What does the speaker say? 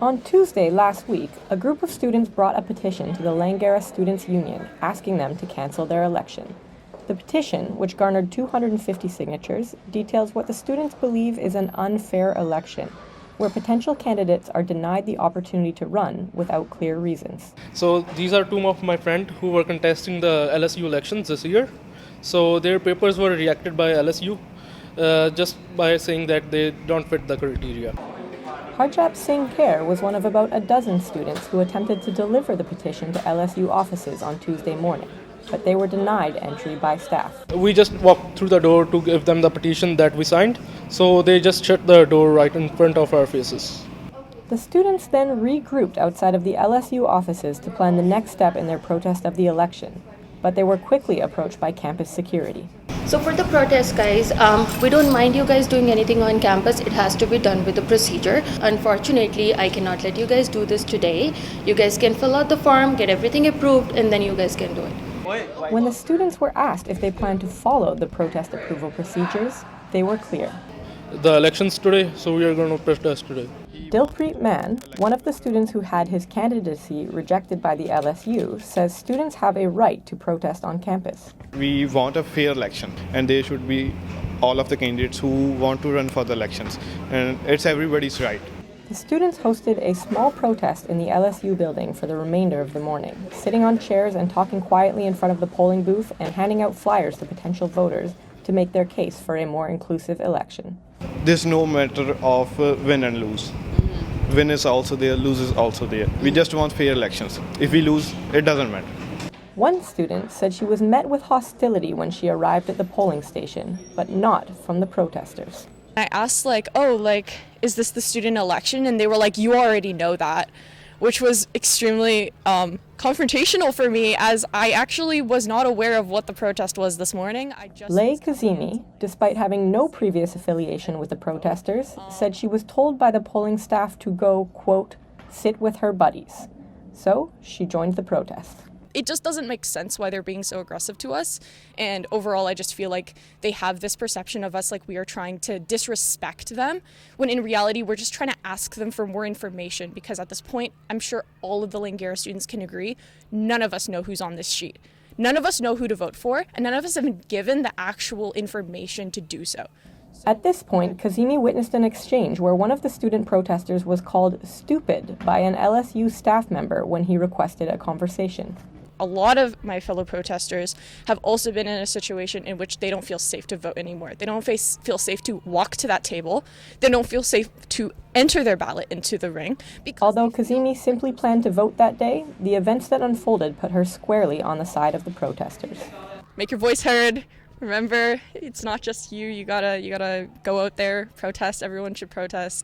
On Tuesday last week, a group of students brought a petition to the Langara Students Union asking them to cancel their election. The petition, which garnered 250 signatures, details what the students believe is an unfair election, where potential candidates are denied the opportunity to run without clear reasons. So these are two of my friends who were contesting the LSU elections this year. So their papers were rejected by LSU just by saying that they don't fit the criteria. Harjap Singh Kher was one of about a dozen students who attempted to deliver the petition to LSU offices on Tuesday morning, but they were denied entry by staff. We just walked through the door to give them the petition that we signed, so they just shut the door right in front of our faces. The students then regrouped outside of the LSU offices to plan the next step in their protest of the election, but they were quickly approached by campus security. So for the protest, guys, we don't mind you guys doing anything on campus. It has to be done with a procedure. Unfortunately, I cannot let you guys do this today. You guys can fill out the form, get everything approved, and then you guys can do it. When the students were asked if they planned to follow the protest approval procedures, they were clear. The election's today, so we are going to protest today. Dilpreet Mann, one of the students who had his candidacy rejected by the LSU, says students have a right to protest on campus. We want a fair election, and there should be all of the candidates who want to run for the elections, and it's everybody's right. The students hosted a small protest in the LSU building for the remainder of the morning, sitting on chairs and talking quietly in front of the polling booth and handing out flyers to potential voters to make their case for a more inclusive election. There's no matter of win and lose. Win is also there, lose is also there. We just want fair elections. If we lose, it doesn't matter. One student said she was met with hostility when she arrived at the polling station, but not from the protesters. I asked, is this the student election? And they were like, you already know that, which was extremely confrontational for me, as I actually was not aware of what the protest was this morning. Lay Kazemi, despite having no previous affiliation with the protesters, said she was told by the polling staff to go, quote, sit with her buddies. So she joined the protest. It just doesn't make sense why they're being so aggressive to us. And overall, I just feel like they have this perception of us like we are trying to disrespect them, when in reality, we're just trying to ask them for more information, because at this point, I'm sure all of the Langara students can agree, none of us know who's on this sheet. None of us know who to vote for, and none of us have been given the actual information to do so. At this point, Kazemi witnessed an exchange where one of the student protesters was called stupid by an LSU staff member when he requested a conversation. A lot of my fellow protesters have also been in a situation in which they don't feel safe to vote anymore. They don't feel safe to walk to that table. They don't feel safe to enter their ballot into the ring. Although Kazemi simply planned to vote that day, the events that unfolded put her squarely on the side of the protesters. Make your voice heard. Remember, it's not just you. You gotta go out there, protest. Everyone should protest.